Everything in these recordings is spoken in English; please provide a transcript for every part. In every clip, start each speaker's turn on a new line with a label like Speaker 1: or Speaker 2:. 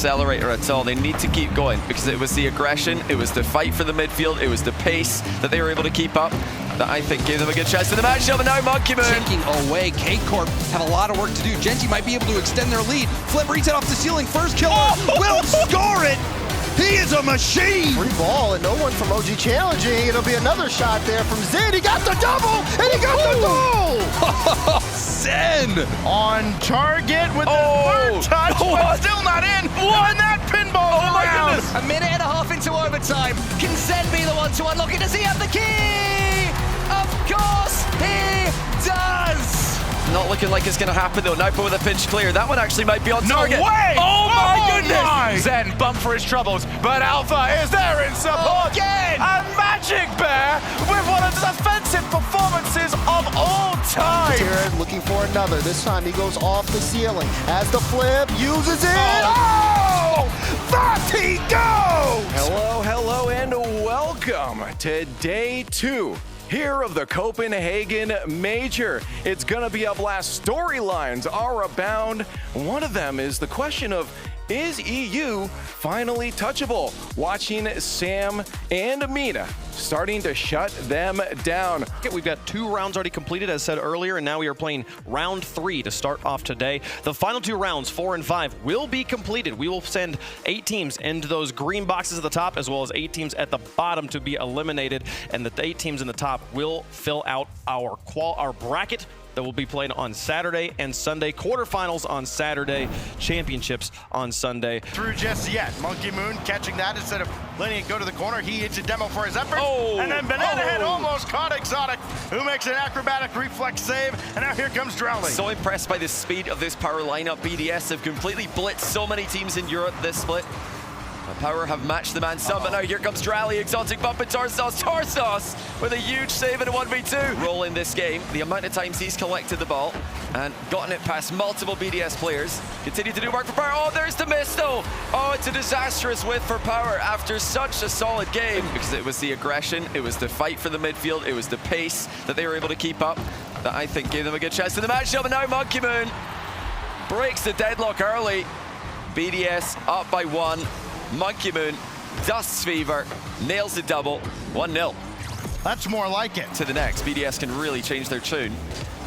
Speaker 1: accelerator at all. They need to keep going because it was the aggression, it was the fight for the midfield, it was the pace that they were able to keep up that I think gave them a good chance in the matchup. And now Monkey Moon
Speaker 2: taking away. K-Corp have a lot of work to do. Gen.G might be able to extend their lead. Flip reads it off the ceiling. First killer will score it. He is a machine.
Speaker 3: Free ball and no one from OG challenging. It'll be another shot there from Zen. He got the double and he got the goal.
Speaker 2: Zen
Speaker 4: on target with the third touch, but still not in. And that pinball around.
Speaker 5: A minute and a half into overtime. Can Zen be the one to unlock it? Does he have the key? Of course he does.
Speaker 1: not looking like it's going to happen though. Now with a pinch clear. That one actually might be on target.
Speaker 4: No way!
Speaker 1: Oh my goodness!
Speaker 4: Zen bumped for his troubles, but Alpha is there in support.
Speaker 5: Again!
Speaker 4: And Magic Bear with one of the defensive performances of all time.
Speaker 3: Jared looking for another. This time he goes off the ceiling. As the flip, uses it. Oh! Vertigo!
Speaker 4: Hello, and welcome to day 2 here of the Copenhagen Major. It's gonna be a blast. Storylines are abound. One of them is the question of, is EU finally touchable? Watching Sam and Amina starting to shut them down.
Speaker 2: We've got 2 rounds already completed, as said earlier, and now we are playing round 3 to start off today. The final 2 rounds, 4 and 5, will be completed. We will send 8 teams into those green boxes at the top, as well as 8 teams at the bottom to be eliminated, and the 8 teams in the top will fill out our bracket that will be played on Saturday and Sunday. Quarterfinals on Saturday, championships on Sunday.
Speaker 4: Through just yet. Monkey Moon catching that instead of letting it go to the corner. He hits a demo for his effort. And then Banana Head almost caught Exotic, who makes an acrobatic reflex save. And now here comes Drowley.
Speaker 1: So impressed by the speed of this Power lineup. BDS have completely blitzed so many teams in Europe this split. Power have matched the man some, but now here comes Drowley, Exotic bump and Tarsos with a huge save in a 1v2. Role in this game, the amount of times he's collected the ball and gotten it past multiple BDS players. Continue to do work for Power. Oh, there's the miss though. Oh, it's a disastrous whiff for Power after such a solid game. Because it was the aggression, it was the fight for the midfield, it was the pace that they were able to keep up that I think gave them a good chance in the matchup. And now Monkey Moon breaks the deadlock early. BDS up by 1. Monkey Moon, Dust's Fever, nails the double, 1-0.
Speaker 4: That's more like it.
Speaker 1: To the next, BDS can really change their tune.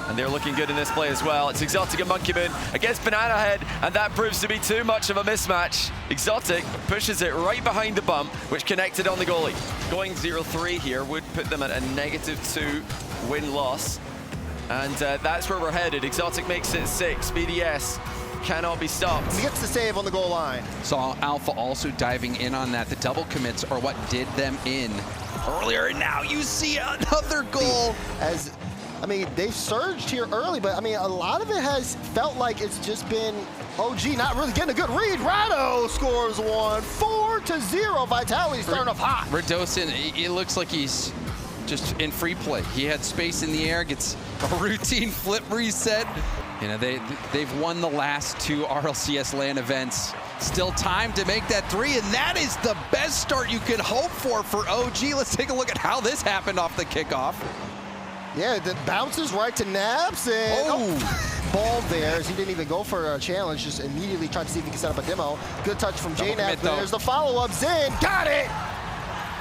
Speaker 1: And they're looking good in this play as well. It's Exotic and Monkey Moon against Banana Head, and that proves to be too much of a mismatch. Exotic pushes it right behind the bump, which connected on the goalie. Going 0-3 here would put them at a -2 win-loss. And that's where we're headed. Exotic makes it 6, BDS cannot be stopped.
Speaker 3: He gets the save on the goal line.
Speaker 2: Saw Alpha also diving in on that. The double commits are what did them in earlier, and now you see another goal.
Speaker 3: I mean, they've surged here early, but I mean, a lot of it has felt like it's just been OG not really getting a good read. Rado scores 1, 4-0. Vitality starting off hot.
Speaker 2: Radosin, it looks like he's just in free play. He had space in the air, gets a routine flip reset. You know, they've won the last 2 RLCS LAN events. Still time to make that 3, and that is the best start you can hope for OG. Let's take a look at how this happened off the kickoff.
Speaker 3: Yeah, the bounces right to Naps, and ball there as he didn't even go for a challenge, just immediately tried to see if he could set up a demo. Good touch from J-Naps. There's the follow-up. Zen got it!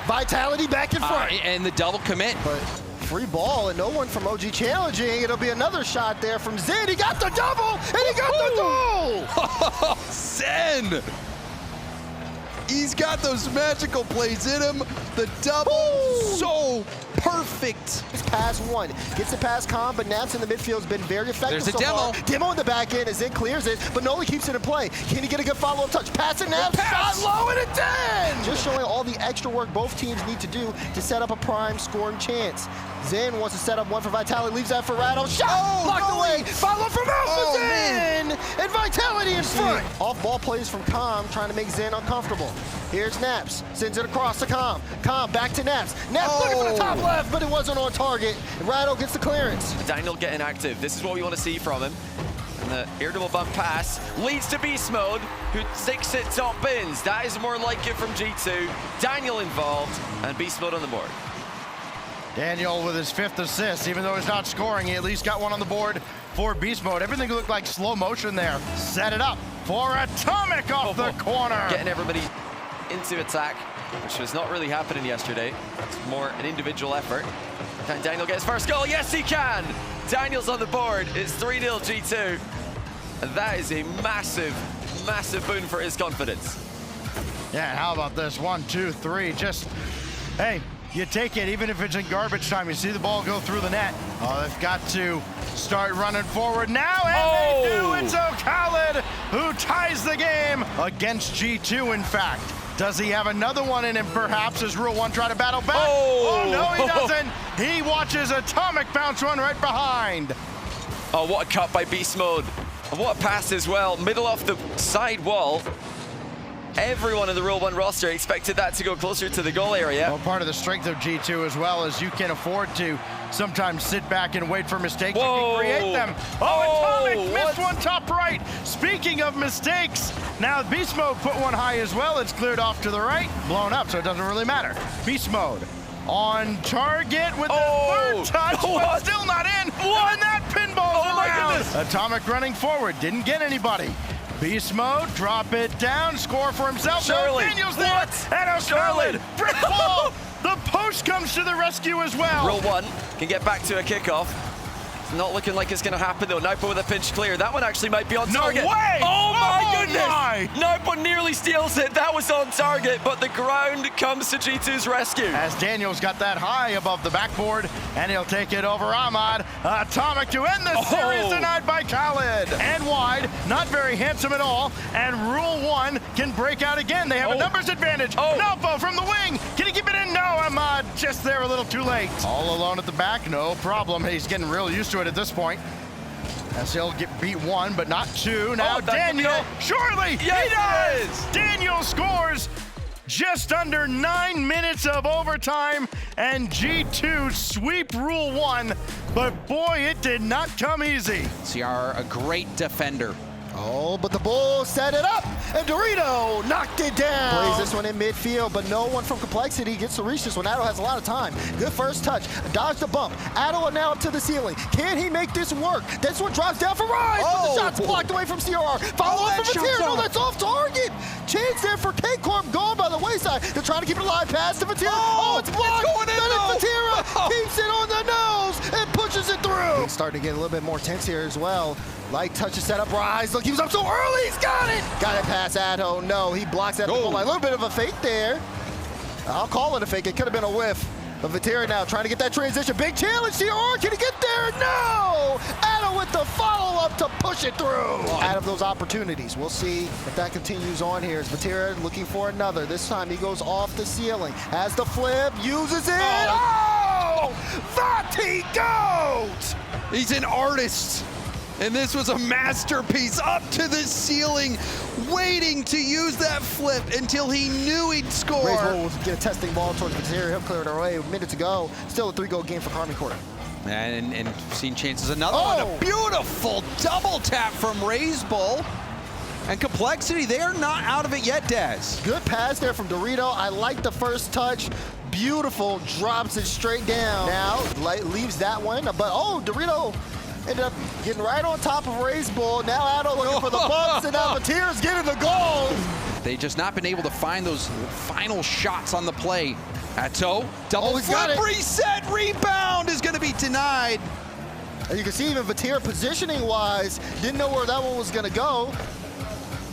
Speaker 3: Vitality back in front.
Speaker 2: And the double commit.
Speaker 3: But free ball and no one from OG challenging. It'll be another shot there from Zen. He got the double and he got the goal!
Speaker 2: Zen! He's got those magical plays in him. The double, so perfect.
Speaker 3: It's pass 1, gets it past Com, but Naps in the midfield has been very effective.
Speaker 2: There's a demo.
Speaker 3: Demo in the back end as Zen clears it, but Nolan keeps it in play. Can he get a good follow-up touch? Pass it, Naps, shot low and it's in! Just showing all the extra work both teams need to do to set up a prime scoring chance. Zen wants to set up 1 for Vitality, leaves that for Rado. Shot! Blocked away! Follow from Alpha Zen! And Vitality in front! Off-ball plays from Com, trying to make Zen uncomfortable. Here's Naps, sends it across to Com. Com back to Naps. Naps looking for the top left, but it wasn't on target. And Rado gets the clearance.
Speaker 1: Daniel getting active. This is what we want to see from him. And the air double bump pass leads to Beast Mode, who sticks it top bins. That is more like it from G2. Daniel involved, and Beast Mode on the board.
Speaker 4: Daniel with his 5th assist. Even though he's not scoring, he at least got one on the board for Beast Mode. Everything looked like slow motion there. Set it up.
Speaker 6: for Atomic off the corner.
Speaker 1: Getting everybody into attack, which was not really happening yesterday. It's more an individual effort. Can Daniel get his first goal? Yes, he can! Daniel's on the board. It's 3-0 G2. And that is a massive, massive boon for his confidence.
Speaker 6: Yeah, how about this? 1, 2, 3. Just, hey, you take it even if it's in garbage time. You see the ball go through the net. Oh, they've got to start running forward now, and they do. It's O'Khaled who ties the game against G2, in fact. Does he have another one in him, perhaps, as Rule 1 try to battle back? Oh, no, he doesn't. He watches Atomic bounce one right behind.
Speaker 1: Oh, what a cut by Beast Mode. And what a pass as well. Middle off the side wall. Everyone in the Rule 1 roster expected that to go closer to the goal area.
Speaker 6: Well, part of the strength of G2 as well is you can afford to sometimes sit back and wait for mistakes. You can create them. Oh, Atomic missed one top right. Speaking of mistakes, now Beast Mode put one high as well. It's cleared off to the right, blown up, so it doesn't really matter. Beast Mode on target with the third touch, but still not in. And that pinball's around. Atomic running forward, didn't get anybody. Beast Mode, drop it down, score for himself.
Speaker 1: Shirley.
Speaker 6: No, Daniel's there. And O'Khaled, brick ball. The post comes to the rescue as well.
Speaker 1: Rule 1 can get back to a kickoff. It's not looking like it's going to happen though. Naupo with a pinch clear. That one actually might be on target.
Speaker 6: No way!
Speaker 1: Oh my goodness!
Speaker 6: My.
Speaker 1: Naupo nearly steals it. That was on target, but the ground comes to G2's rescue.
Speaker 6: As Daniel's got that high above the backboard, and he'll take it over Ahmad. Atomic to end the series, denied by Khaled. And wide, not very handsome at all. And Rule 1 can break out again. They have a numbers advantage. Naupo from the wing. Can he keep it in? No, Ahmad just there a little too late. All alone at the back, no problem. He's getting real used to it at this point. As he'll get beat 1, but not 2. Now Daniel, surely he does! Daniel scores just under 9 minutes of overtime, and G2 sweep Rule 1, but boy, it did not come easy.
Speaker 5: CR, a great defender.
Speaker 3: Oh, but the Bulls set it up, and Dorito knocked it down. Plays this one in midfield, but no one from Complexity gets to reach this one. Addo has a lot of time. Good first touch, dodge the bump. Addo now up to the ceiling. Can he make this work? This one drops down for Rise, but the shot's blocked away from CRR. Follow up from Vatira. No, that's off target. Chance there for K-Corp, gone by the wayside. They're trying to keep it alive, pass to Vatira. Oh, it's blocked. It's going in, Vatira keeps it on the nose and pushes it through. It's starting to get a little bit more tense here as well. Light touch to set up Rise. Look, he was up so early. He's got it. Got it past Addo. No, he blocks that goal line. A little bit of a fake there. I'll call it a fake. It could have been a whiff. But Vatira now trying to get that transition. Big challenge. CR, can he get there? No! Addo with the follow-up to push it through. Out of those opportunities. We'll see if that continues on here. As Vatira looking for another. This time he goes off the ceiling. Has the flip. Uses it. Oh! Vati goat!
Speaker 7: He's an artist. And this was a masterpiece, up to the ceiling, waiting to use that flip until he knew he'd score.
Speaker 3: Raisel will get a testing ball towards Vatira. He'll clear it away. A minute to go. Still a 3-goal game for Karmine Corp.
Speaker 5: And seen chances. Another one, a beautiful double tap from Raisel. And Complexity, they are not out of it yet, Daz.
Speaker 3: Good pass there from Dorito. I like the first touch. Beautiful, drops it straight down. Now, leaves that one, but Dorito ended up getting right on top of Raisel. Now Addo looking for the bumps, and now Vatira's getting the goal.
Speaker 5: They just not been able to find those final shots on the play. Atto, double flip, reset, rebound is going to be denied.
Speaker 3: And you can see even Vatira positioning-wise didn't know where that one was going to go.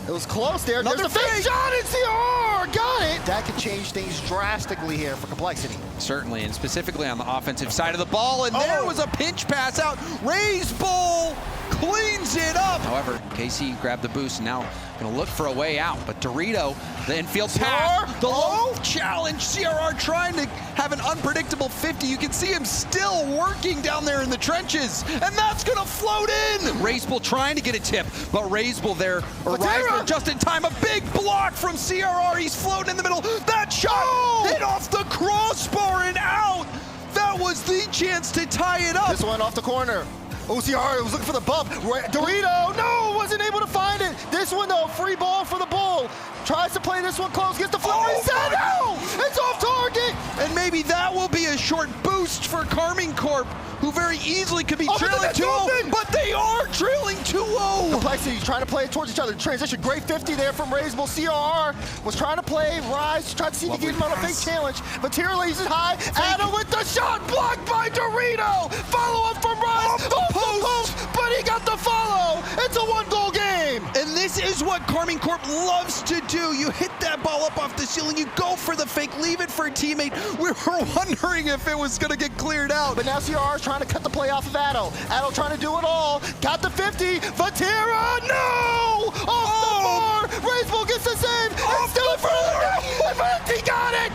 Speaker 3: It was close there. There's a fake shot in CR! Got it! That could change things drastically here for Complexity.
Speaker 5: Certainly, and specifically on the offensive side of the ball. And there was a pinch pass out. Raisel cleans it up. However, KC grabbed the boost and now going to look for a way out. But Dorito, the infield pass, the low challenge. CRR trying to have an unpredictable 50. You can see him still working down there in the trenches. And that's going to float in. Raisel trying to get a tip, but Raisel there arrives just in time. A big block from CRR. He's floating in the middle. That shot hit off the crossbar and out. That was the chance to tie it up.
Speaker 3: This one off the corner. OCR was looking for the bump. Dorito, no, wasn't able to find it. This one, though, free ball for the Bull. Tries to play this one close, gets the flip. No, it's off target.
Speaker 7: And maybe that will be a short boost for Karmine Corp who very easily could be
Speaker 3: Oh,
Speaker 7: trailing
Speaker 3: that's
Speaker 7: 2-0,
Speaker 3: open!
Speaker 7: but they are trailing 2-0.
Speaker 3: Complexity trying to play it towards each other. Transition, great 50 there from Razeable. CRR was trying to play Rise, tried to see if he could get him on a fake challenge. Materia leaves it high. Adam with the shot, blocked by Dorito. Follow up from Rise, off the post, but he got the follow. It's a 1-goal game.
Speaker 7: And this is what Karmine Corp loves to do. You hit that ball up off the ceiling, you go for the fake, leave it for a teammate. We were wondering if it was gonna get cleared out.
Speaker 3: But now CRR is trying to cut the play off of Addo. Addo trying to do it all. Got the 50. Vatira, no! Off the bar. Razeable gets the save. It's still in front of the net. He got it.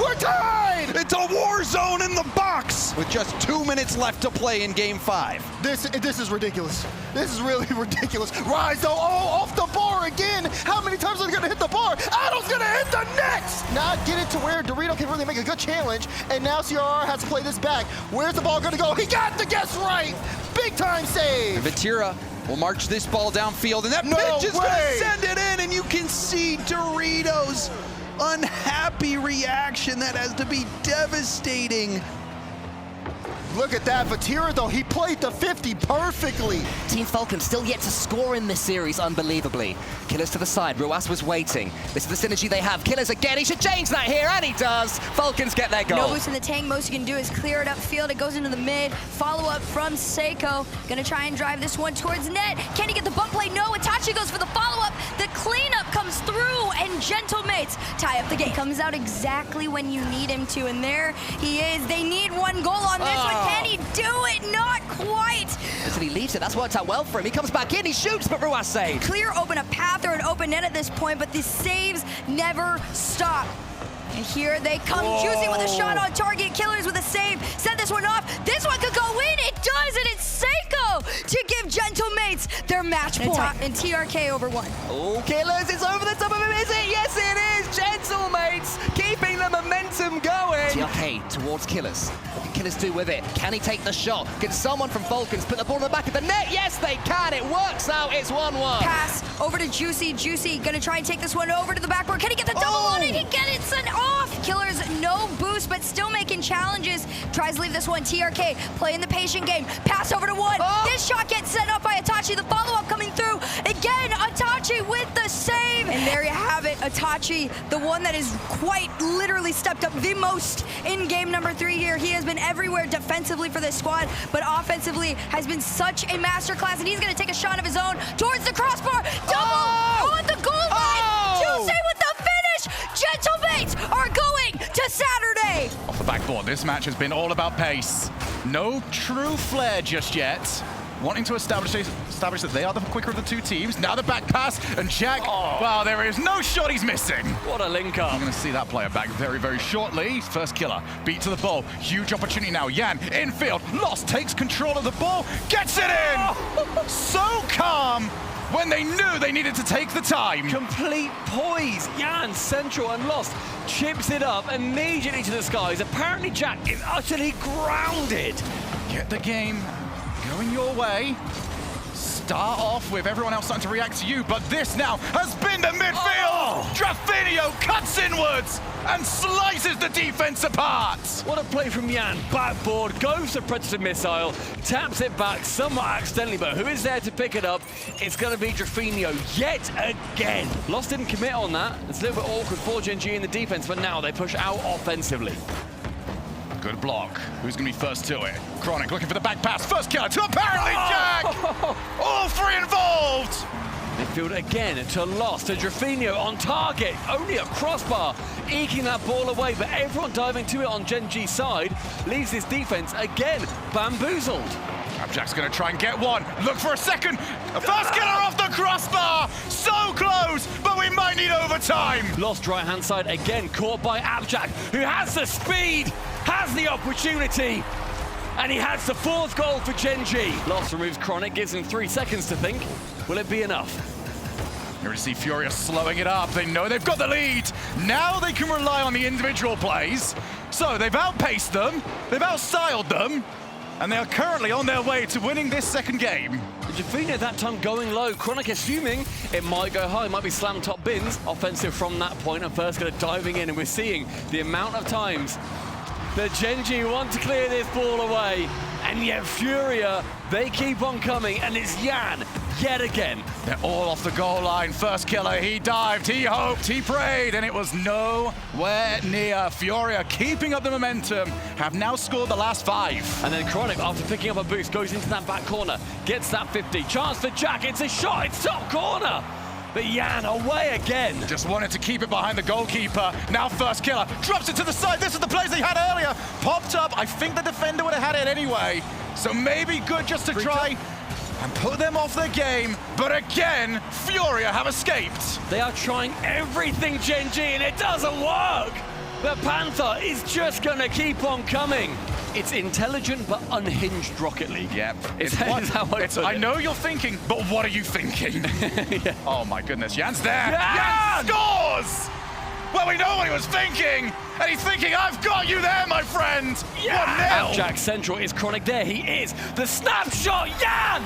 Speaker 3: We're tied.
Speaker 7: It's a war zone in the box with just 2 minutes left to play in game 5.
Speaker 3: This is ridiculous. This is really ridiculous. Rise though, oh, off the bar again. How many times are they gonna hit the bar? Addo's gonna hit the net. Not get it to where Dorito can really make a good challenge, and now CRR has to play this back. Where's the ball gonna go? He got the guess right. Big time save.
Speaker 5: Vatira will march this ball downfield, and that pitch is gonna send it in, and you can see Dorito's unhappy reaction. That has to be devastating.
Speaker 3: Look at that, Vatira though, he played the 50 perfectly.
Speaker 8: Team Falcons still yet to score in this series, unbelievably. Killers to the side, Ruas was waiting. This is the synergy they have. Killers again, he should change that here, and he does. Falcons get their goal.
Speaker 9: No boost in the tank, most you can do is clear it upfield. It goes into the mid, follow up from Seiko. Gonna try and drive this one towards net. Can he get the bump play? No, Itachi goes for the follow up. The cleanup comes through, and Gentlemates tie up the game. Comes out exactly when you need him to, and there he is. They need 1 goal on this one. Can he do it? Not quite.
Speaker 8: Listen, he leaves it. That's worked out well for him. He comes back in, he shoots, but Ruas saves.
Speaker 9: Clear, open a path or an open net at this point, but the saves never stop. And here they come, Juicy with a shot on target, Killers with a save, set this one off. This one could go in, it does, and it's Seiko to give Gentlemates their match point. And TRK over 1.
Speaker 8: Oh, Killers, it's over the top of him, is it? Yes, it is. Gentlemates keeping the momentum going. TRK towards Killers. What can Killers do with it? Can he take the shot? Can someone from Falcons put the ball in the back of the net? Yes, they can. It works out. It's 1-1.
Speaker 9: Pass over to Juicy. Juicy gonna try and take this one over to the backboard. Can he get the double on it? He get it sent off. Killers, no boost, but still making challenges. Tries to leave this one. TRK playing the patient game. Pass over to 1. This shot gets set up by Itachi. The follow-up coming through. Again, Itachi with the save. And there you have it. Itachi, the one that is quite literally stepped up the most in game number 3 here. He has been everywhere defensively for this squad, but offensively has been such a masterclass, and he's going to take a shot of his own towards the crossbar. Double on the goal line. Tuesday with the finish. Gentlemates are going to Saturday.
Speaker 10: Off the backboard, this match has been all about pace. No true flair just yet. Wanting to establish that they are the quicker of the 2 teams. Now the back pass, and Jack, well, there is no shot he's missing.
Speaker 1: What a link up.
Speaker 10: I'm going to see that player back very, very shortly. First killer, beat to the ball. Huge opportunity now. Yan, infield, Lost takes control of the ball, gets it in! So calm when they knew they needed to take the time.
Speaker 1: Complete poise. Yan, central and Lost. Chips it up immediately to the skies. Apparently Jack is utterly grounded.
Speaker 10: Get the game going your way. Start off with everyone else starting to react to you, but this now has been the midfield! Drafinio cuts inwards and slices the defense apart!
Speaker 1: What a play from Yan. Backboard, goes for Predator Missile, taps it back somewhat accidentally, but who is there to pick it up? It's going to be Drafinio yet again. Lost didn't commit on that. It's a little bit awkward for Gen.G in the defense, but now they push out offensively.
Speaker 10: Good block. Who's going to be first to it? Chronic looking for the back pass. First killer to apparently Jack! All 3 involved!
Speaker 1: Midfield again to Lost, to Drafinio on target. Only a crossbar, eking that ball away, but everyone diving to it on Gen.G's side leaves this defense again bamboozled.
Speaker 10: Jack's going to try and get one. Look for a second. A first killer off the crossbar. So close, but we might need overtime.
Speaker 1: Lost right-hand side again, caught by Abjack, who has the speed, has the opportunity, and he has the 4th goal for Gen.G. Lost removes Chronic, gives him 3 seconds to think. Will it be enough?
Speaker 10: You're going to see FURIA slowing it up. They know they've got the lead. Now they can rely on the individual plays. So they've outpaced them, they've outstyled them, and they are currently on their way to winning this 2nd game.
Speaker 1: Drafinio that time going low. Chronic assuming it might go high, might be slam top bins. Offensive from that point, and first going to diving in, and we're seeing the amount of times that Gen.G want to clear this ball away.
Speaker 11: And yet FURIA, they keep on coming, and it's Jan yet again.
Speaker 10: They're all off the goal line. First killer, he dived, he hoped, he prayed, and it was nowhere near. FURIA keeping up the momentum, have now scored the last 5.
Speaker 11: And then Chronic, after picking up a boost, goes into that back corner, gets that 50. Chance for Jack, it's a shot, it's top corner. But Jan away again.
Speaker 10: Just wanted to keep it behind the goalkeeper. Now first killer, drops it to the side. This is the plays they had earlier. Popped up, I think the defender would have had it anyway. So maybe good just to try and put them off their game. But again, FURIA have escaped.
Speaker 11: They are trying everything Gen.G and it doesn't work. The Panther is just gonna keep on coming. It's intelligent but unhinged Rocket League.
Speaker 10: Yep.
Speaker 11: I
Speaker 10: know you're thinking, but what are you thinking?
Speaker 11: Yeah.
Speaker 10: Oh my goodness, Jan's there.
Speaker 11: Jan!
Speaker 10: Jan scores! Well, we know what he was thinking, and he's thinking, I've got you there, my friend.
Speaker 11: Yeah.
Speaker 10: 1-0.
Speaker 11: Jack Central is Chronic there. He is. The snapshot. Jan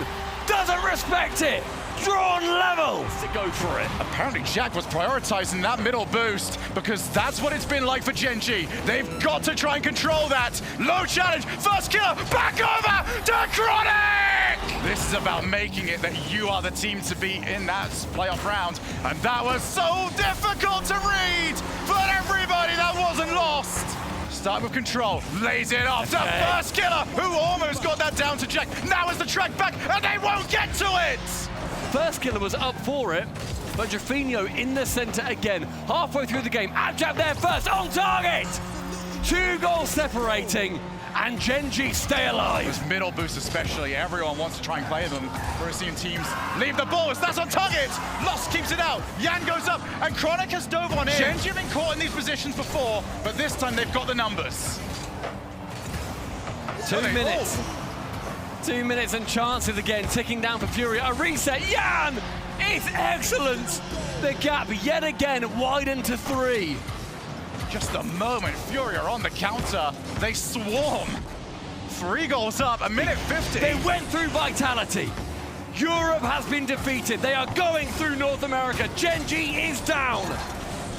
Speaker 11: doesn't respect it. Drawn level to go for it.
Speaker 10: Apparently Jack was prioritizing that middle boost because that's what it's been like for Gen.G. They've got to try and control that. Low challenge, first killer, back over to Chronic! This is about making it that you are the team to be in that playoff round. And that was so difficult to read, but everybody, that wasn't lost. Start with control, lays it off to first killer, who almost got that down to Jack. Now is the track back, and they won't get to it!
Speaker 11: First killer was up for it, but Jaffinho in the center again. Halfway through the game, Abjab there first, on target! 2 goals separating, and Gen.G stay alive.
Speaker 10: Those middle boosts especially, everyone wants to try and play them. We're seeing teams leave the ball, that's on target! Lost keeps it out, Jan goes up, and Chronic has dove on in. Gen.G have been caught in these positions before, but this time they've got the numbers.
Speaker 11: 2 minutes. 2 minutes and chances again, ticking down for FURIA. A reset, Jan! It's excellent! The gap yet again widened to 3.
Speaker 10: Just the moment FURIA are on the counter, they swarm. 3 goals up, 1:50.
Speaker 11: They went through Vitality. Europe has been defeated. They are going through North America. Gen.G is down.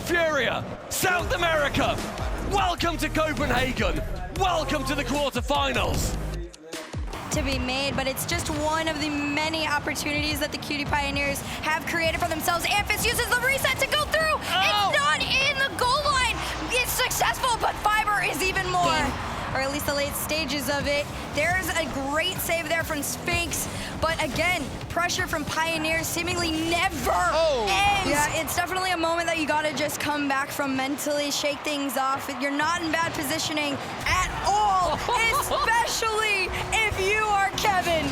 Speaker 11: FURIA, South America. Welcome to Copenhagen. Welcome to the quarterfinals.
Speaker 9: To be made, but it's just one of the many opportunities that the Cutie Pioneers have created for themselves. Amphis uses the reset to go through. It's not in the goal line. It's successful, but Fiber is even more. Or at least the late stages of it. There's a great save there from Sphinx, but again, pressure from Pioneers seemingly never ends. Yeah, it's definitely a moment that you gotta just come back from mentally, shake things off. You're not in bad positioning at all, especially if you are Kevin.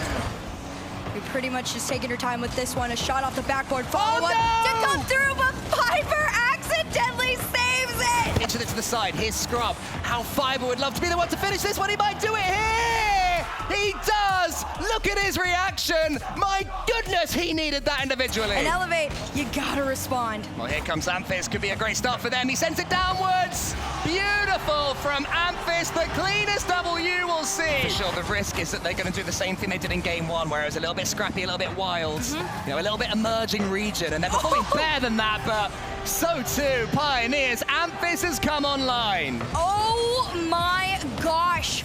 Speaker 9: You're pretty much just taking your time with this one. A shot off the backboard, follow-up to come through, but Fiber accidentally saves it!
Speaker 8: Pitches it to the side, here's Scrub. How Fiber would love to be the one to finish this one, he might do it here! He does! Look at his reaction! My goodness, he needed that individually!
Speaker 9: And Elevate, you gotta respond.
Speaker 8: Well, here comes Amphis, could be a great start for them. He sends it downwards! Beautiful from Amphis, the cleanest W we'll see! For sure, the risk is that they're going to do the same thing they did in game 1, where it was a little bit scrappy, a little bit wild, you know, a little bit emerging region, and they're performing better than that, but so too, Pioneers. Amphis has come online.
Speaker 9: Oh my gosh.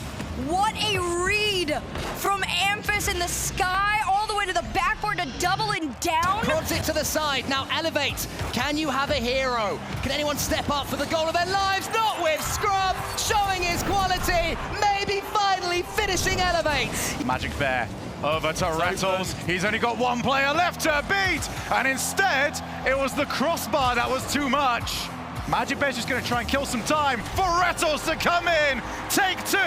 Speaker 9: What a read from Amphis in the sky, all the way to the backboard to doubling down.
Speaker 8: Prods it to the side. Now Elevate. Can you have a hero? Can anyone step up for the goal of their lives? Not with Scrub, showing his quality. Maybe finally finishing Elevate.
Speaker 10: Magic Bear over to Rattles. He's only got 1 player left to beat, and instead, it was the crossbar that was too much. Magic Bear's just going to try and kill some time for Rattles to come in. Take 2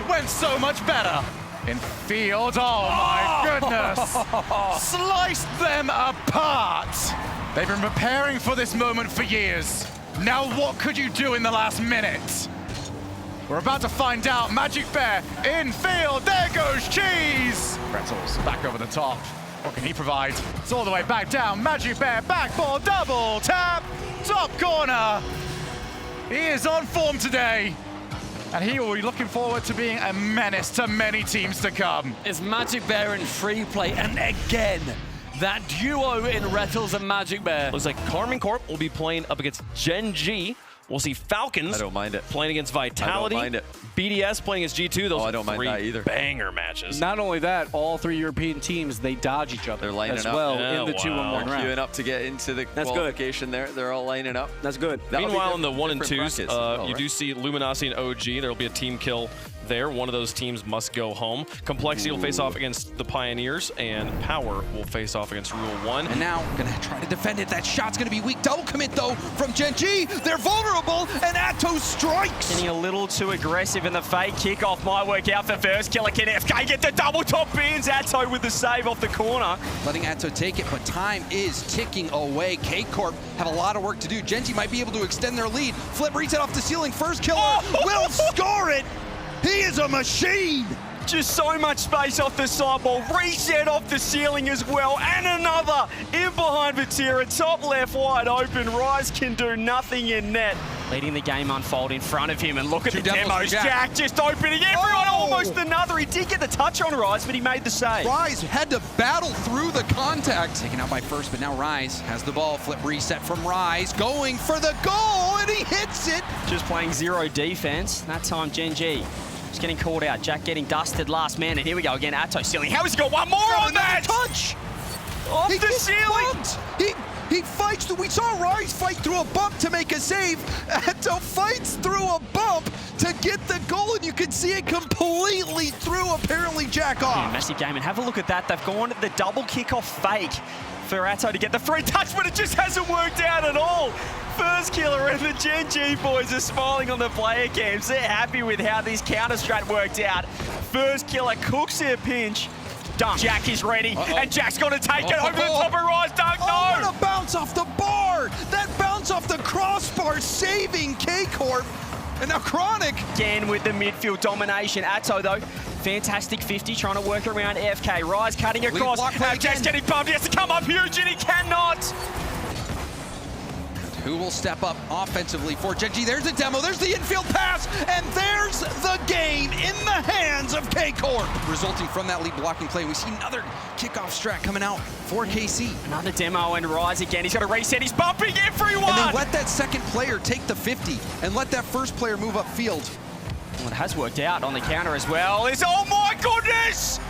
Speaker 10: went so much better. In field, oh my goodness. Sliced them apart. They've been preparing for this moment for years. Now what could you do in the last minute? We're about to find out. Magic Bear in field. There goes Cheese. Rattles back over the top. What can he provide? It's all the way back down. Magic Bear backboard double tap. Top corner. He is on form today. And he will be looking forward to being a menace to many teams to come.
Speaker 11: It's Magic Bear in free play. And again, that duo in Rattles and Magic Bear.
Speaker 2: Looks like Karmine Corp will be playing up against Gen.G. We'll see Falcons
Speaker 1: I don't mind it.
Speaker 2: playing against Vitality.
Speaker 1: I don't mind it.
Speaker 2: BDS playing against G2. Those
Speaker 1: I don't mind
Speaker 2: three
Speaker 1: that either.
Speaker 2: banger matches.
Speaker 12: Not only that, all three European teams, they dodge each other
Speaker 1: They're lining
Speaker 12: as
Speaker 1: up.
Speaker 12: well
Speaker 2: Yeah,
Speaker 12: in the 2-on-1
Speaker 1: They're
Speaker 12: round.
Speaker 1: queuing up to get into the
Speaker 12: That's
Speaker 1: qualification there. They're all lining up.
Speaker 12: That's good.
Speaker 2: Meanwhile, in the 1 and 2s,
Speaker 1: brackets as well,
Speaker 2: you
Speaker 1: right?
Speaker 2: do see Luminosity and OG. There will be a team kill there. One of those teams must go home. Complexity will face off against the Pioneers, and Power will face off against Rule 1.
Speaker 5: And now, gonna try to defend it. That shot's gonna be weak. Double commit, though, from Gen.G. They're vulnerable, and Atto strikes.
Speaker 13: Getting a little too aggressive in the fake kickoff. Might work out for First Killer. Can FK get the double top bins? Atto with the save off the corner.
Speaker 5: Letting Atto take it, but time is ticking away. K-Corp have a lot of work to do. Gen.G might be able to extend their lead. Flip reset off the ceiling. First Killer will score it. He is a machine.
Speaker 13: Just so much space off the sideball. Reset off the ceiling as well. And another in behind Vatira. Top left wide open. Rise can do nothing in net. Letting the game unfold in front of him. And look at the demos. Jack just opening everyone. Almost another. He did get the touch on Rise, but he made the save.
Speaker 5: Rise had to battle through the contact. Taken out by First, but now Rise has the ball. Flip reset from Rise. Going for the goal, and he hits it.
Speaker 13: Just playing zero defense. That time, Gen.G. Just getting called out. Jack getting dusted last man. And here we go again. Atto ceiling. How has he got one more on that?
Speaker 5: Touch.
Speaker 13: Off the ceiling.
Speaker 5: He fights. We saw Rise fight through a bump to make a save. Atto fights through a bump to get the goal, and you can see it completely through, apparently, Jack off.
Speaker 13: Yeah, massive game. And have a look at that. They've gone the double kickoff fake for Atto to get the free touch, but it just hasn't worked out at all. First Killer and the Gen.G boys are smiling on the player cams. They're happy with how this counter strat worked out. First Killer cooks their pinch. Dunk. Jack is ready, and Jack's going to take it over the top of Rise. Dunk, no!
Speaker 5: What a bounce off the bar! That bounce off the crossbar, saving K-Corp. And now Chronic.
Speaker 13: Again with the midfield domination. Atto, though, fantastic 50, trying to work around FK. Rise cutting across. Jack's getting bumped. He has to come up huge, and he cannot.
Speaker 5: Who will step up offensively for Gen.G? There's a demo, there's the infield pass, and there's the game in the hands of K-Corp. Resulting from that lead blocking play, we see another kickoff strat coming out for KC.
Speaker 13: Another demo and Rise again. He's got to reset. He's bumping everyone.
Speaker 5: And then let that second player take the 50 and let that first player move upfield.
Speaker 13: Well, it has worked out on the counter as well. Oh my goodness!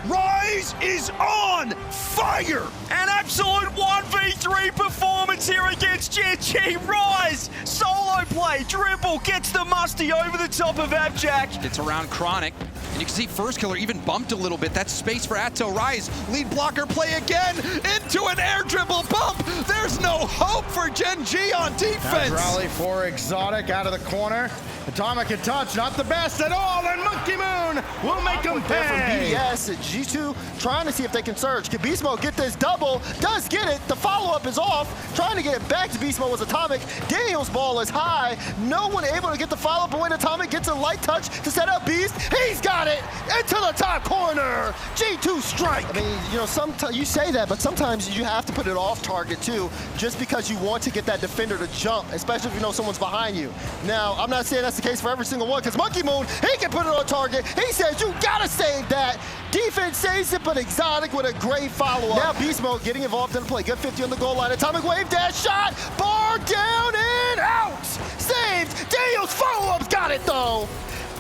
Speaker 5: Rise is on fire!
Speaker 13: An absolute 1v3 performance here against Gen.G. Rise! Solo play, dribble, gets the musty over the top of Abjack.
Speaker 5: It's around Chronic, and you can see First Killer even bumped a little bit. That's space for Atto. Rise, lead blocker play again, into an air dribble bump! There's no hope for Gen.G on defense!
Speaker 6: Rally for Exotic out of the corner. Atomic and touch, not the best at all, and Monkey Moon will make him pay.
Speaker 3: From BDS, G2 trying to see if they can surge. Can Beast Mode get this double? Does get it. The follow-up is off. Trying to get it back to Beast Mode was Atomic. Daniel's ball is high. No one able to get the follow-up, but when Atomic gets a light touch to set up Beast, he's got it into the top corner. G2 strike. I mean, you know, sometimes you say that, but sometimes you have to put it off target too, just because you want to get that defender to jump, especially if you know someone's behind you. Now, I'm not saying that's the case for every single one, because Monkey Moon, he can put it on target. He says, you gotta save that. Defense saves it, but Exotic with a great follow-up. Now Beast Mode getting involved in the play. Good 50 on the goal line. Atomic wave dash shot. Bar down and out. Saved. Daniel's follow-up's got it though.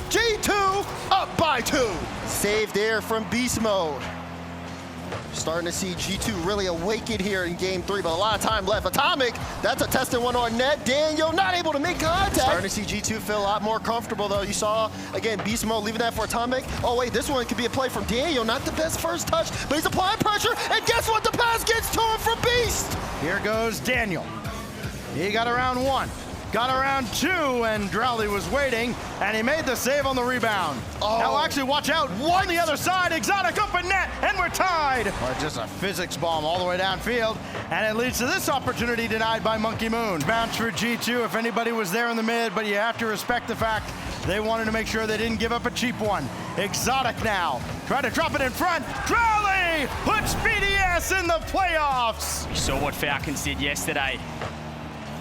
Speaker 3: G2 up by 2. Save there from Beast Mode. Starting to see G2 really awaken here in game 3, but a lot of time left. Atomic, that's a tested one on net. Daniel not able to make contact. Starting to see G2 feel a lot more comfortable though. You saw, again, Beast Mode leaving that for Atomic. Oh wait, this one could be a play from Daniel. Not the best first touch, but he's applying pressure, and guess what? The pass gets to him from Beast.
Speaker 6: Here goes Daniel. He got around 1. Got around 2, and Drowley was waiting, and he made the save on the rebound. Now actually, watch out. On the other side, Exotic up in net, and we're tied. Or just a physics bomb all the way downfield, and it leads to this opportunity denied by Monkey Moon. Bounce for G2 if anybody was there in the mid, but you have to respect the fact they wanted to make sure they didn't give up a cheap one. Exotic now, try to drop it in front. Drowley puts BDS in the playoffs.
Speaker 13: We saw what Falcons did yesterday.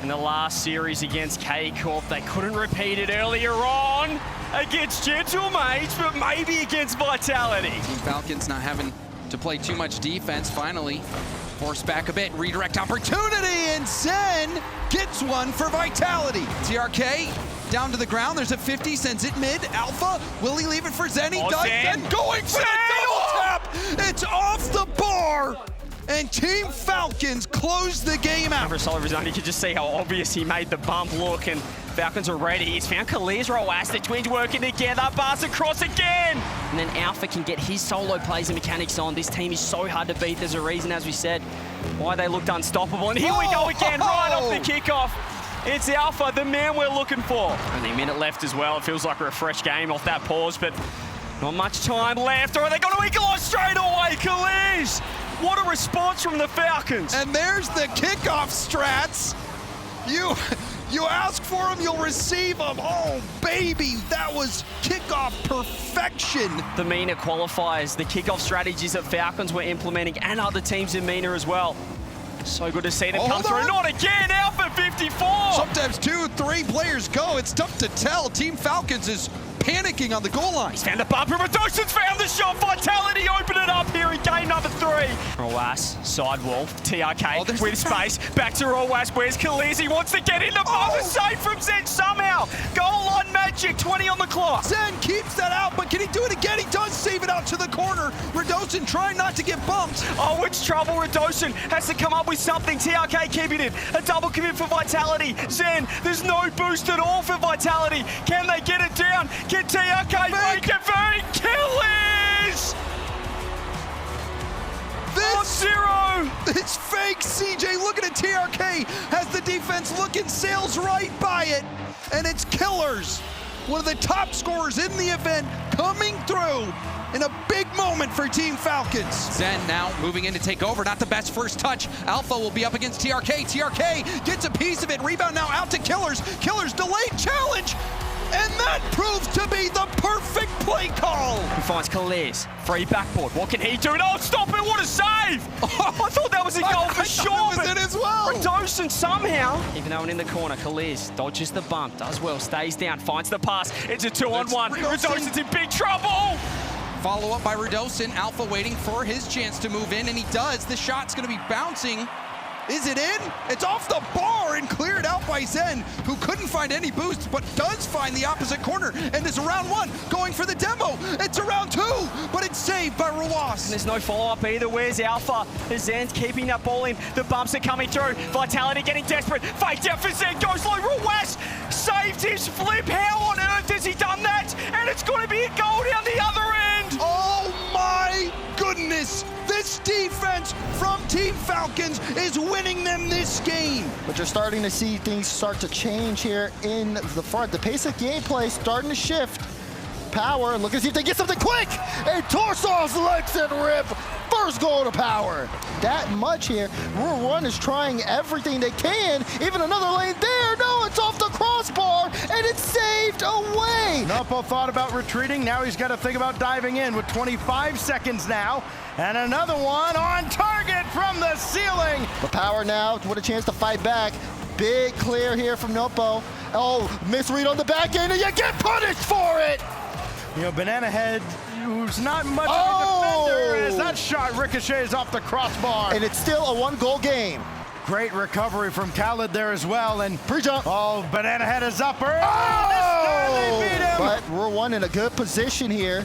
Speaker 13: In the last series against K-Corp, they couldn't repeat it earlier on against Gentlemates, but maybe against Vitality.
Speaker 5: Team Falcons not having to play too much defense. Finally, Force back a bit, redirect opportunity, and Zen gets one for Vitality. TRK down to the ground, there's a 50, sends it mid. Alpha, will he leave it for Zen? He does, Zen going for the double tap! It's off the bar! And Team Falcons close the game out.
Speaker 13: For solid result, you can just see how obvious he made the bump look, and Falcons are ready. He's found Khalil's Roas, the twins working together, bars across again! And then Alpha can get his solo plays and mechanics on. This team is so hard to beat. There's a reason, as we said, why they looked unstoppable. And here we go again, right off the kickoff. It's Alpha, the man we're looking for. Only a minute left as well. It feels like a refreshed game off that pause, but not much time left. Or are they going to equalize straight away? Khalil! What a response from the Falcons.
Speaker 7: And there's the kickoff strats. You ask for them, you'll receive them. Oh, baby, that was kickoff perfection.
Speaker 13: The MENA qualifiers, the kickoff strategies that Falcons were implementing, and other teams in MENA as well. So good to see them come through. Not again, Alpha 54.
Speaker 7: Sometimes 2, 3 players go. It's tough to tell. Team Falcons is panicking on the goal line.
Speaker 13: He's found the bumper. Redoson's found the shot. Vitality open it up here in game number 3. Roas, sidewall, TRK with space. Back to Roas. Where's Khalil? He wants to get in the bumper. Save from Zen somehow. Goal line magic. 20 on the clock.
Speaker 7: Zen keeps that out, but can he do it again? He does save it out to the corner. Redoson trying not to get bumped.
Speaker 13: Oh, it's trouble. Redoson has to come up with something. TRK keeping it. A double commit for Vitality. Zen, there's no boost at all for Vitality. Can they get it down? Can TRK make it very Killers?
Speaker 7: This
Speaker 13: 0.
Speaker 7: It's fake, CJ. Looking at TRK, has the defense looking, sails right by it, and it's Killers, one of the top scorers in the event, coming through in a big moment for Team Falcons.
Speaker 5: Zen now moving in to take over, not the best first touch. Alpha will be up against TRK. TRK gets a piece of it, rebound now out to Killers. Killers delayed challenge, and that proves to be the perfect play call.
Speaker 13: He finds Khalil. Free backboard. What can he do? No, stop it. What a save. I thought that was a goal for sure.
Speaker 7: It was it as well.
Speaker 13: Redoson somehow, even though in the corner, Khalil dodges the bump, does well, stays down, finds the pass. It's a 2-on-1. Redoson's in big trouble.
Speaker 5: Follow up by Redoson. Alpha waiting for his chance to move in, and he does. The shot's going to be bouncing.
Speaker 7: Is it in? It's off the bar and cleared out by Zen, who couldn't find any boost, but does find the opposite corner, and is around 1, going for the demo. It's around 2, but it's saved by Roas.
Speaker 13: There's no follow-up either. Where's Alpha? Zen's keeping that ball in. The bumps are coming through. Vitality getting desperate. Faked out for Zen. Goes low. Roas saved his flip. How on earth has he done that? And it's going to be a goal down the other end.
Speaker 7: Oh my goodness. This defense from Team Falcons is winning them this game.
Speaker 3: But you're starting to see things start to change here in the front. The pace of gameplay starting to shift. Power, look and see if they get something quick. And Torsos lets it rip. First goal to Power. That much here. Rule 1 is trying everything they can. Even another lane there. No, it's off the crossbar, and it's saved away.
Speaker 6: Nopo thought about retreating. Now he's got to think about diving in with 25 seconds now. And another one on target from the ceiling.
Speaker 3: But Power now with a chance to fight back. Big clear here from Nopo. Oh, misread on the back end, and you get punished for it.
Speaker 6: You know, Banana Head, who's not much of a defender, as that shot ricochets off the crossbar.
Speaker 3: And it's still a 1-goal game.
Speaker 6: Great recovery from Khaled there as well. And
Speaker 3: pre-jump.
Speaker 6: Oh, Banana Head is up early.
Speaker 3: Oh!
Speaker 6: They beat him.
Speaker 3: But Rule 1 in a good position here.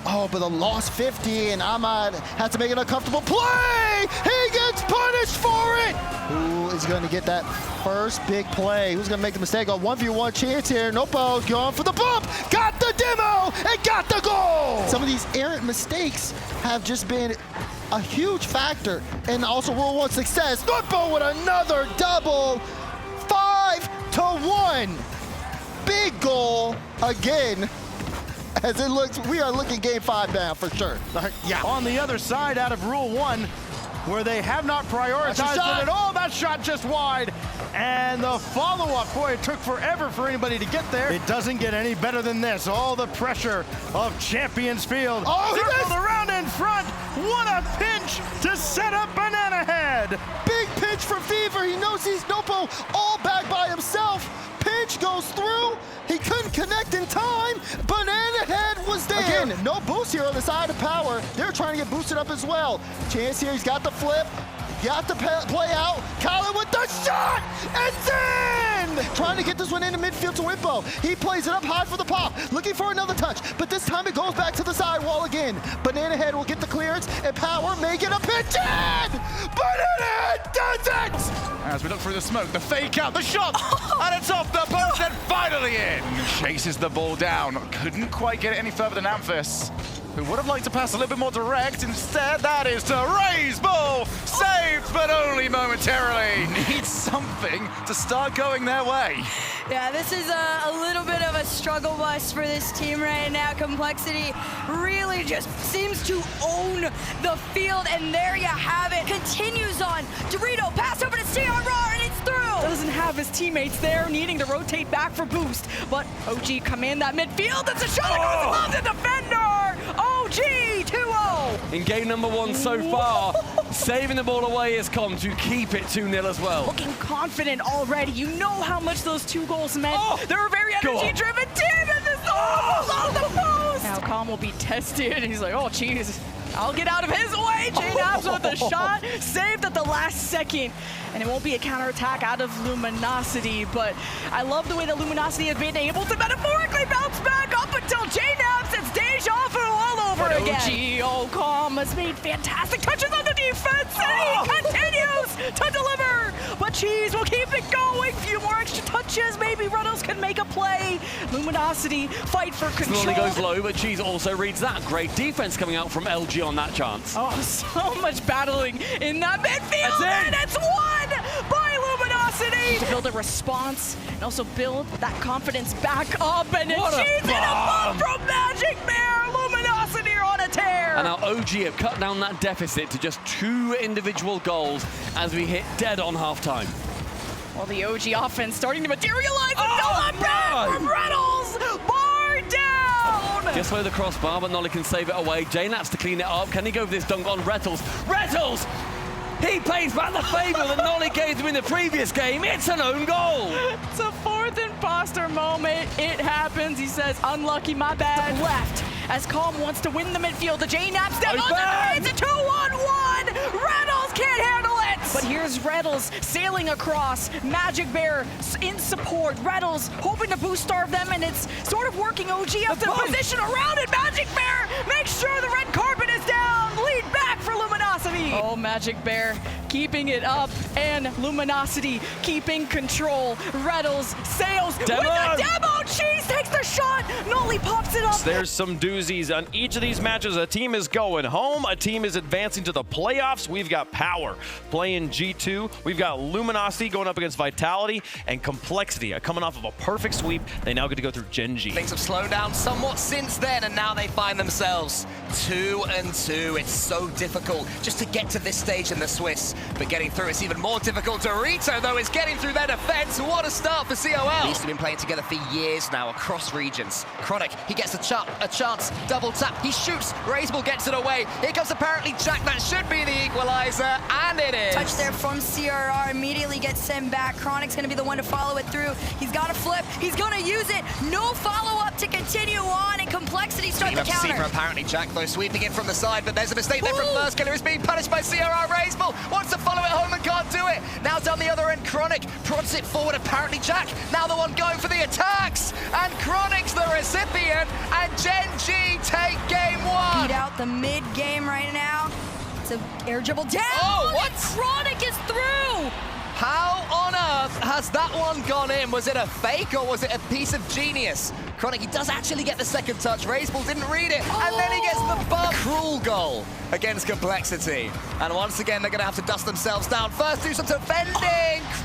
Speaker 3: Oh, but a lost 50, and Ahmad has to make an uncomfortable play. He gets punished for it. Who is going to get that first big play? Who's going to make the mistake? A 1v1 chance here. Nopo's going for the bump. Got the demo and got the goal. Some of these errant mistakes have just been a huge factor, and also Rule 1 success. Nopo with another double. 5-1. Big goal again. As it looks, we are looking game 5 now for sure.
Speaker 6: Yeah. On the other side, out of Rule 1, where they have not prioritized it at all, that shot just wide. And the follow-up, boy, it took forever for anybody to get there. It doesn't get any better than this. All the pressure of Champions Field.
Speaker 3: Oh,
Speaker 6: circled around in front. What a pinch to set up Banana Head.
Speaker 3: Big pinch for Fever. He knows he's Nopo all back by himself. Pinch goes through. He couldn't connect in time. Banana Head was there. Again, no boost here on the side of Power. They're trying to get boosted up as well. Chance here, he's got the flip. You have to play out. Khaled with the shot! It's in! Trying to get this one into midfield to Wimpo. He plays it up high for the pop. Looking for another touch, but this time it goes back to the sidewall again. Banana Head will get the clearance, and Power make it a pitch in! Banana Head does it!
Speaker 10: As we look through the smoke, the fake out, the shot, and it's off the post and finally in. Chases the ball down. Couldn't quite get it any further than Amphis, who would have liked to pass a little bit more direct. Instead, that is to raise ball. Saved, but only momentarily. Needs something to start going their way.
Speaker 9: Yeah, this is a little bit of a struggle bus for this team right now. Complexity really just seems to own the field, and there you have it. Continues on. Dorito, pass over to CRR, and it's through.
Speaker 14: Doesn't have his teammates there, needing to rotate back for boost. But OG command that midfield. It's a shot across the defender. OG 2-0.
Speaker 11: In game number 1 so far, saving the ball away has come to keep it 2-0 as well.
Speaker 14: Looking confident already. You know how much those 2 goals meant. They're a very energy-driven team, and this on the post. Now Calm will be tested. He's like, oh, jeez. I'll get out of his way. J-Nabs with the shot, saved at the last second. And it won't be a counterattack out of Luminosity, but I love the way that Luminosity have been able to metaphorically bounce back up until J-Nabs. It's deja vu all over again. OG Calm has made fantastic touches on the defense, and he continues to deliver. But Cheese will keep it going. Few more extra touches. Maybe Reynolds can make a play. Luminosity fight for control.
Speaker 11: Slowly goes low, but Cheese also reads that. Great defense coming out from LG on that chance.
Speaker 14: Oh, so much battling in that midfield, and it's won by Luminosity. To build a response and also build that confidence back up, and it's Cheese in a bump from Magic Bear. Luminosity are on a tear.
Speaker 11: And now OG have cut down that deficit to just 2 individual goals as we hit dead on halftime.
Speaker 14: Well, the OG offense starting to materialize until a back from Reynolds. Bar down.
Speaker 11: Just below the crossbar, but Nolly can save it away. J-Nats to clean it up. Can he go for this dunk on Rettles? Rettles! He pays back the favor that Nolly gave him in the previous game. It's an own goal.
Speaker 14: It's a 4th imposter moment. It happens. He says, unlucky, my bad. Left as Calm wants to win the midfield. The J-Nap step on the It's a 2-on-1. Reynolds can't handle it. But here's Reynolds sailing across. Magic Bear in support. Reynolds hoping to boost starve them, and it's sort of working. OG up to position around it. Magic Bear makes sure the red carpet is down. Lead back for Luminosity. Oh, Magic Bear keeping it up, and Luminosity keeping control. Reynolds sails with a demo. Cheese takes the shot. Nolly pops it up.
Speaker 2: There's some doozies on each of these matches. A team is going home. A team is advancing to the playoffs. We've got Power playing G2. We've got Luminosity going up against Vitality, and Complexity coming off of a perfect sweep. They now get to go through Gen.G.
Speaker 8: Things have slowed down somewhat since then, and now they find themselves 2-2. It's so difficult just to get to this stage in the Swiss, but getting through it's even more difficult. Dorito, though, is getting through their defense. What a start for COL. These have been playing together for years now across regions. Chronic, he gets a chance, double tap, he shoots, Raiseball gets it away. Here comes apparently Jack, that should be the equalizer, and it is.
Speaker 9: Touch there from CRR, immediately gets sent back. Chronic's gonna be the one to follow it through. He's got a flip, he's gonna use it. No follow-up to continue on, and Complexity start the counter.
Speaker 8: For apparently Jack, though, sweeping in from the side, but there's a mistake there from First Killer. Is being punished by CRR. Raiseball wants to follow it home and can't do it. Now down the other end, Chronic prods it forward. Apparently Jack, now the one going for the attacks, and Chronic's the recipient, and Gen.G take game 1.
Speaker 9: Beat out the mid-game right now. It's an air dribble down.
Speaker 8: Oh, what?
Speaker 9: Chronic is through.
Speaker 8: How on earth has that one gone in? Was it a fake or was it a piece of genius? Chronic, he does actually get the second touch. Raiseball didn't read it, and then he gets the bump. Cruel goal against Complexity. And once again, they're going to have to dust themselves down. First, do some defending.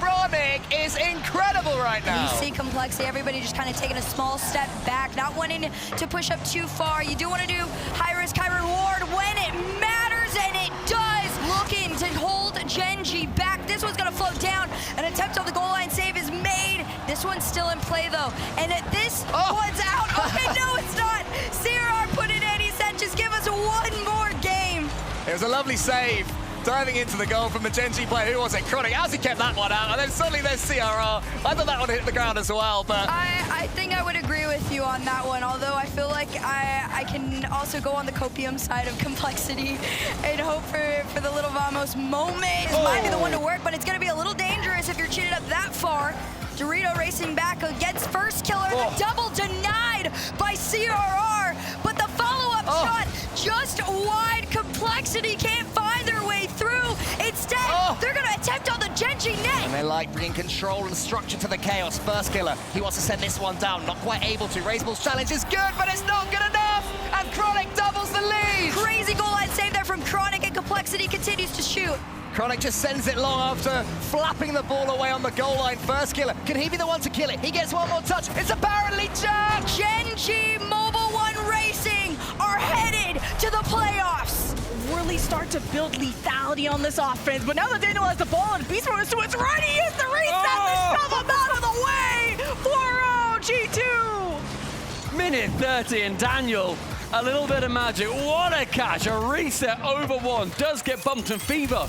Speaker 8: Chronic is incredible right now.
Speaker 9: You see Complexity, everybody just kind of taking a small step back, not wanting to push up too far. You do want to do high risk, high reward when it matters, and it does. Looking to hold Gen.G back. This one's going to float down. An attempt on the goal line save is made. This one's still in play, though. And this one's out. Okay, no, it's not. CRR put it in. He said, just give us one more game.
Speaker 8: It was a lovely save diving into the goal from the Gen.G player. Who was it? Chronic. How's he kept that one out? And then suddenly there's CRR. I thought that one hit the ground as well, but...
Speaker 9: I think I would agree with you on that one, although I feel like I can also go on the copium side of complexity and hope for the little Vamos moment. It might be the one to work, but it's going to be a little dangerous if you're cheated up that far. Dorito racing back against First Killer. The double denied by CRR, but the follow-up shot just wide. Complexity can't find their way through. Instead, they're going to attempt on the Gen.G net.
Speaker 8: And they like bringing control and structure to the chaos. First Killer, he wants to send this one down. Not quite able to. Raiseball's challenge is good, but it's not good enough. And Chronic doubles the lead.
Speaker 9: Crazy goal line save there from Chronic, and Complexity continues to shoot.
Speaker 8: Chronic just sends it long after flapping the ball away on the goal line. First Killer, can he be the one to kill it? He gets one more touch. It's apparently Jack.
Speaker 9: Gen.G Mobile One Racing are headed to the playoffs.
Speaker 14: Really start to build lethality on this offense, but now that Daniel has the ball and Beast Mode is to its right, he is the reset to shove him out of the way for G2.
Speaker 11: Minute 30 and Daniel, a little bit of magic. What a catch, a reset over one. Does get bumped, and Fever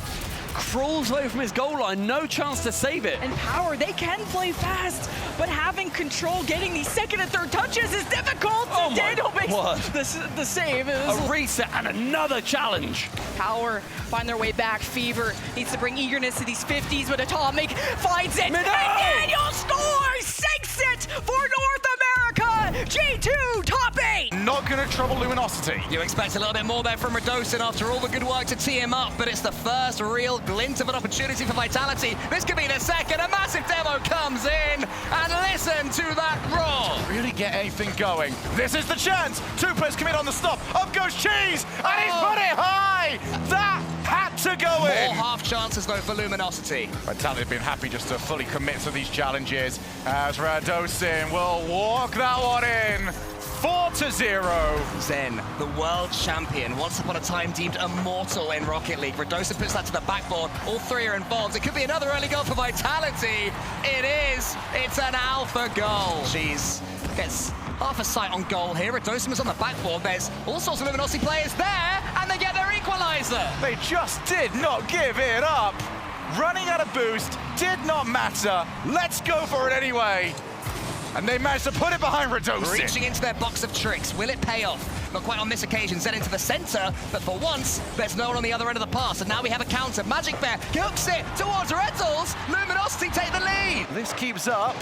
Speaker 11: crawls away from his goal line, no chance to save it.
Speaker 14: And Power, they can play fast, but having control, getting these second and third touches is difficult.
Speaker 11: Oh
Speaker 14: Daniel makes the save.
Speaker 11: A reset and another challenge.
Speaker 14: Power find their way back. Fever needs to bring eagerness to these 50s, but Atomic finds it. And Daniel scores! Sinks it for North America! G2 top 8!
Speaker 10: Not gonna trouble Luminosity.
Speaker 8: You expect a little bit more there from Radosin after all the good work to tee him up, but it's the first real glint of an opportunity for Vitality. This could be the second. A massive demo comes in, and listen to that roar.
Speaker 10: Really get anything going. This is the chance. Two players commit on the stop. Up goes Cheese, and he's put it high. That had to go in.
Speaker 8: More half chances though for Luminosity.
Speaker 10: Vitality have been happy just to fully commit to these challenges, as Radosin will walk that one in. 4-0.
Speaker 8: Zen, the world champion, once upon a time deemed immortal in Rocket League. Radosin puts that to the backboard. All three are involved. It could be another early goal for Vitality. It is. It's an alpha goal. Jeez. Gets half a sight on goal here. Radosin was on the backboard. There's all sorts of Luminosity players there, and they get their equalizer.
Speaker 10: They just did not give it up. Running out of boost did not matter. Let's go for it anyway. And they managed to put it behind Radosin.
Speaker 8: Reaching into their box of tricks. Will it pay off? Not quite on this occasion. Zen into the center, but for once, there's no one on the other end of the pass. And now we have a counter. Magic Bear hooks it towards Rettles. Luminosity take the lead.
Speaker 10: This keeps up.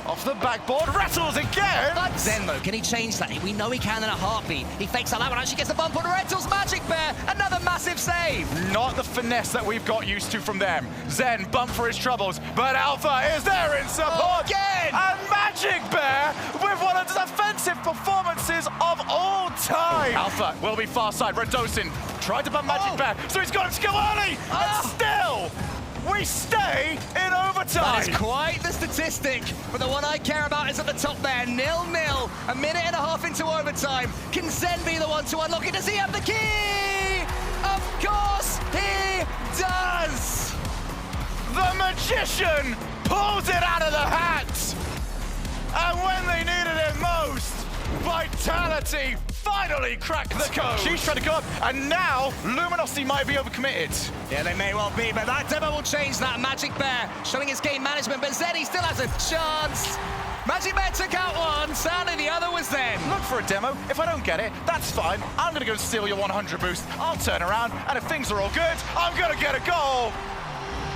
Speaker 10: Off the backboard, Rettles again!
Speaker 8: Zen though, can he change that? We know he can in a heartbeat. He fakes out that one, actually gets the bump on Rettles. Magic Bear, another massive save.
Speaker 10: Not the finesse that we've got used to from them. Zen bump for his troubles, but Alpha is there in support.
Speaker 8: Again!
Speaker 10: And Magic Bear with one of the defensive performances of all time. Alpha will be far side. Radosin tried to bump Magic Bear, so he's got him to go early. And still, we stay in overtime.
Speaker 8: That is quite the statistic, but the one I care about is at the top there. 0-0, a minute and a half into overtime. Can Zen be the one to unlock it? Does he have the key? Of course he does.
Speaker 10: The magician pulls it out of the hat. And when they needed it most, Vitality finally cracked the code. She's trying to go up, and now Luminosity might be overcommitted.
Speaker 8: Yeah, they may well be, but that demo will change that. Magic Bear showing his game management, but Zeddy still has a chance. Magic Bear took out one, sadly the other was Zen.
Speaker 10: Look for a demo. If I don't get it, that's fine. I'm gonna go steal your 100 boost. I'll turn around, and if things are all good, I'm gonna get a goal.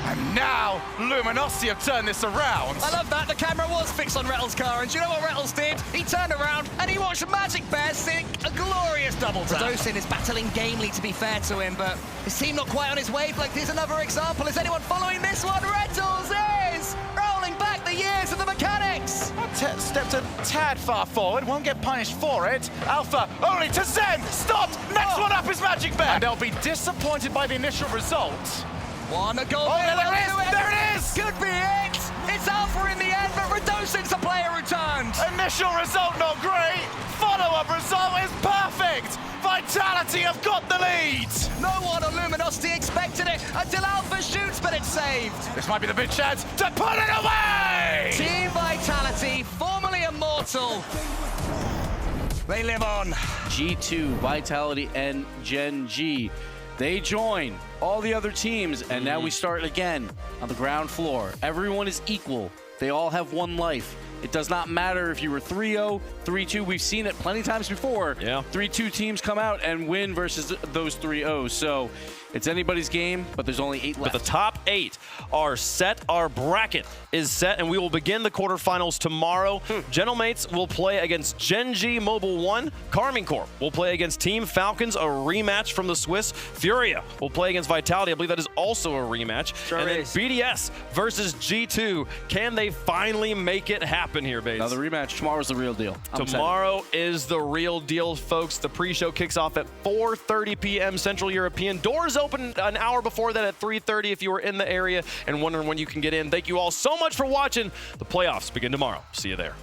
Speaker 10: And now, Luminosity have turned this around.
Speaker 8: I love that. The camera was fixed on Rettles' car, and do you know what Rettles did? He turned around, and he watched Magic Bear sink a glorious double tap. Radosin is battling gamely, to be fair to him, but his team not quite on his wavelength. Here's another example. Is anyone following this one? Rettles is rolling back the years of the mechanics.
Speaker 10: Stepped a tad far forward, won't get punished for it. Alpha only to Zen, stopped. Next one up is Magic Bear. And they'll be disappointed by the initial result.
Speaker 8: One, a goal.
Speaker 10: Oh, there it is! There it is!
Speaker 8: Could be it! It's Alpha in the end, but Radosin's the player who turned.
Speaker 10: Initial result not great. Follow-up result is perfect. Vitality have got the lead.
Speaker 8: No one on Luminosity expected it until Alpha shoots, but it's saved.
Speaker 10: This might be the big chance to put it away.
Speaker 8: Team Vitality, formerly immortal. They live on.
Speaker 12: G2, Vitality, and Gen.G. They join all the other teams, and now we start again on the ground floor. Everyone is equal. They all have one life. It does not matter if you were 3-0, 3-2. We've seen it plenty of times before.
Speaker 2: Yeah.
Speaker 12: 3-2 teams come out and win versus those 3-0. So it's anybody's game, but there's only 8 left.
Speaker 2: But the top 8 are set. Our bracket is set, and we will begin the quarterfinals tomorrow. Gentlemates will play against Gen.G Mobile 1. Karmine Corp will play against Team Falcons, a rematch from the Swiss. FURIA will play against Vitality. I believe that is also a rematch.
Speaker 13: Sure
Speaker 2: and then
Speaker 13: is.
Speaker 2: BDS versus G2. Can they finally make it happen here, Bates?
Speaker 12: Now the rematch tomorrow's the real deal. I'm excited.
Speaker 2: Tomorrow is the real deal, folks. The pre-show kicks off at 4:30 p.m. Central European. Doors open an hour before that at 3:30 if you are in the area and wondering when you can get in. Thank you all so much for watching. The playoffs begin tomorrow. See you there.